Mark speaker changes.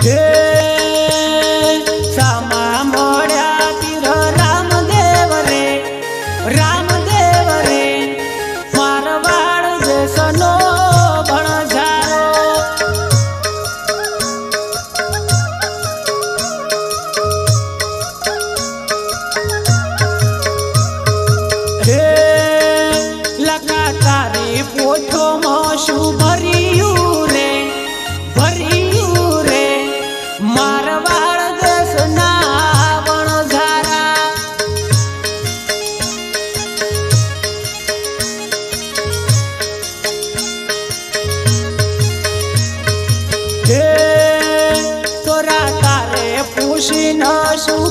Speaker 1: હે સામા મોડ્યા પીર રામદેવ રે રામદેવ રે મારવાડ દેશનો ભણજારો હે લકા તારી પોઠોમાં શું ભર્યું રે મારવાડ દેશના વણઝારા હે તોરા તારે પૂછીને શું